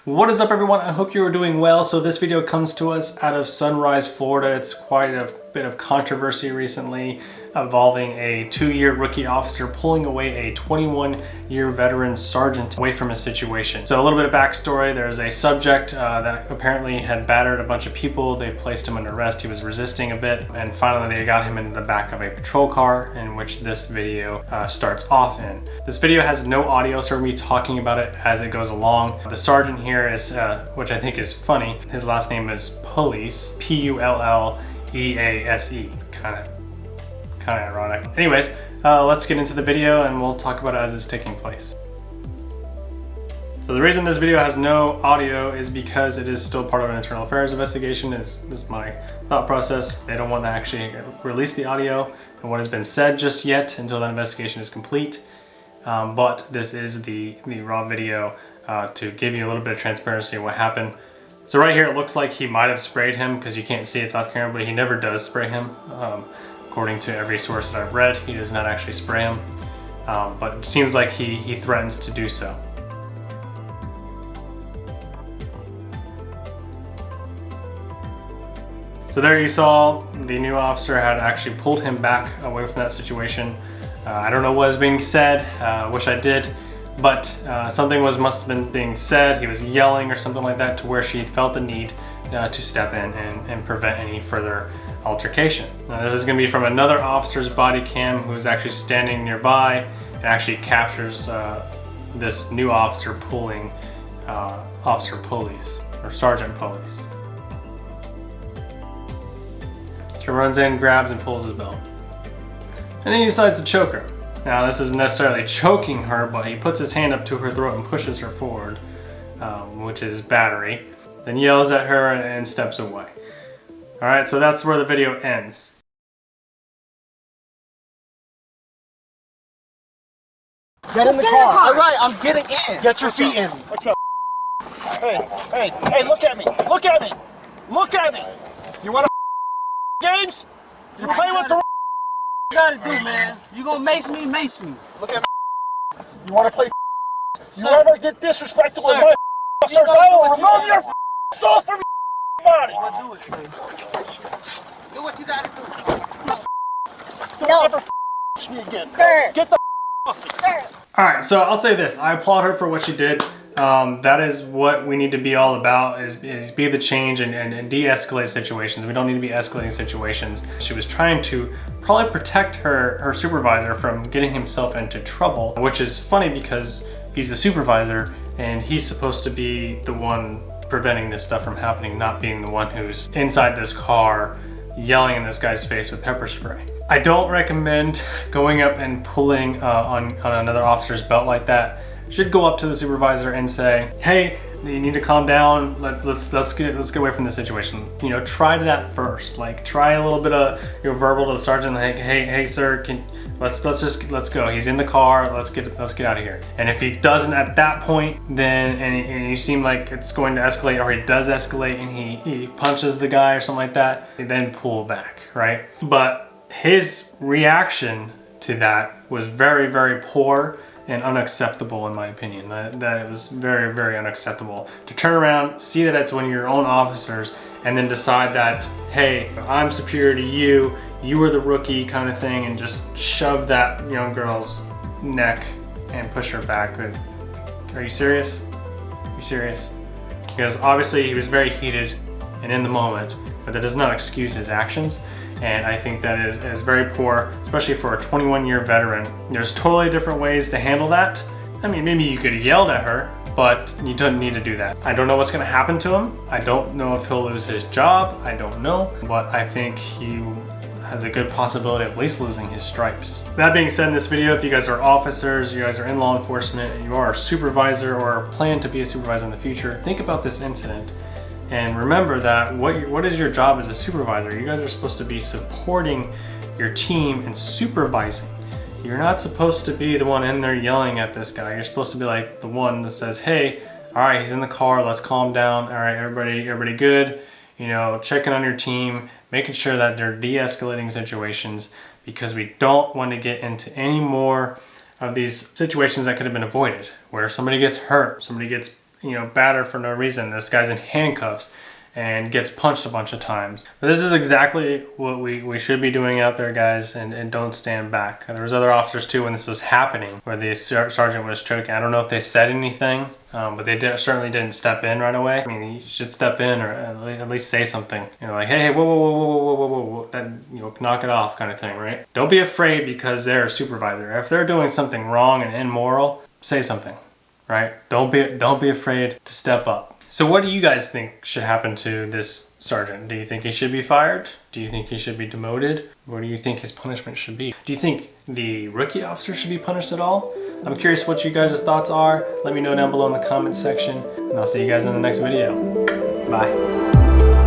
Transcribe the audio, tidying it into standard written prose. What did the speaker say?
What is up, everyone? I hope you are doing well. So this video comes to us out of Sunrise, Florida. It's quite a bit of controversy recently involving a 2-year rookie officer pulling away a 21-year veteran sergeant away from a situation. So a little bit of backstory. There's a subject that apparently had battered a bunch of people. They placed him under arrest. He was resisting a bit, and finally they got him into the back of a patrol car, in which this video starts off in. This video has no audio, so we're going to be talking about it as it goes along. The sergeant here is, which I think is funny, his last name is Pulllease, P-U-L-L-E-A-S-E. Kind of ironic. Anyways, let's get into the video and we'll talk about it as it's taking place. So the reason this video has no audio is because it is still part of an internal affairs investigation. Is my thought process. They don't want to actually release the audio and what has been said just yet until that investigation is complete. But this is the raw video to give you a little bit of transparency of what happened. So right here it looks like he might have sprayed him, because you can't see it's off camera, but he never does spray him. According to every source that I've read, he does not actually spray him, but it seems like he threatens to do so. So there you saw the new officer had actually pulled him back away from that situation. I don't know what is being said, wish I did, but something must have been being said. He was yelling or something like that, to where she felt the need to step in and prevent any further altercation. Now this is going to be from another officer's body cam who is actually standing nearby and actually captures this new officer pulling Officer Pulllease, or Sergeant Pulllease. She runs in, grabs and pulls his belt. And then he decides to choke her. Now this isn't necessarily choking her, but he puts his hand up to her throat and pushes her forward, which is battery. Then yells at her and steps away. Alright, so that's where the video ends. Get in the car. Alright, I'm getting in. Get your feet in. What's up? Hey, look at me. Look at me. Look at me. You want to games? You play with the You gotta do, man. You gonna mace me, mace me. Look at me. You want to play You ever get disrespectful with my officers, I will remove your soul from your body. Do it, man. Do what you gotta do. Don't ever me again. Sir. Get the Sir. Alright, so I'll say this. I applaud her for what she did. That is what we need to be all about, is be the change and de-escalate situations. We don't need to be escalating situations. She was trying to probably protect her supervisor from getting himself into trouble, which is funny because he's the supervisor and he's supposed to be the one preventing this stuff from happening, not being the one who's inside this car yelling in this guy's face with pepper spray. I don't recommend going up and pulling on another officer's belt like that. You should go up to the supervisor and say, hey, you need to calm down. Let's get away from this situation. You know, try that first. Like, try a little bit of verbal to the sergeant, like, hey sir, let's go. He's in the car. Let's get out of here. And if he doesn't at that point, then and you seem like it's going to escalate, or he does escalate and he punches the guy or something like that, then pull back, right? But his reaction to that was very, very poor and unacceptable, in my opinion. That it was very, very unacceptable to turn around, see that it's one of your own officers, and then decide that, hey, I'm superior to you, you were the rookie kind of thing, and just shove that young girl's neck and push her back. Are you serious? Are you serious? Because obviously he was very heated and in the moment, but that does not excuse his actions. And I think that is very poor, especially for a 21-year veteran. There's totally different ways to handle that. I mean, maybe you could have yelled at her, but you don't need to do that. I don't know what's gonna happen to him. I don't know if he'll lose his job. I don't know, but I think he has a good possibility of at least losing his stripes. That being said, in this video, if you guys are officers, you guys are in law enforcement, and you are a supervisor or plan to be a supervisor in the future, think about this incident. And remember that what is your job as a supervisor? You guys are supposed to be supporting your team and supervising. You're not supposed to be the one in there yelling at this guy. You're supposed to be like the one that says, hey, all right, he's in the car, let's calm down. All right, everybody good. You know, checking on your team, making sure that they're de-escalating situations, because we don't want to get into any more of these situations that could have been avoided, where somebody gets hurt, somebody gets battered for no reason. This guy's in handcuffs and gets punched a bunch of times. But this is exactly what we should be doing out there, guys, and don't stand back. There was other officers too when this was happening, where the sergeant was choking. I don't know if they said anything, but they certainly didn't step in right away. I mean, you should step in or at least say something. Like, hey, whoa, whoa, whoa, whoa, whoa, whoa, whoa, whoa, and knock it off, kind of thing, right? Don't be afraid because they're a supervisor. If they're doing something wrong and immoral, say something, right? Don't be afraid to step up. So what do you guys think should happen to this sergeant? Do you think he should be fired? Do you think he should be demoted? What do you think his punishment should be? Do you think the rookie officer should be punished at all? I'm curious what you guys' thoughts are. Let me know down below in the comments section, and I'll see you guys in the next video. Bye.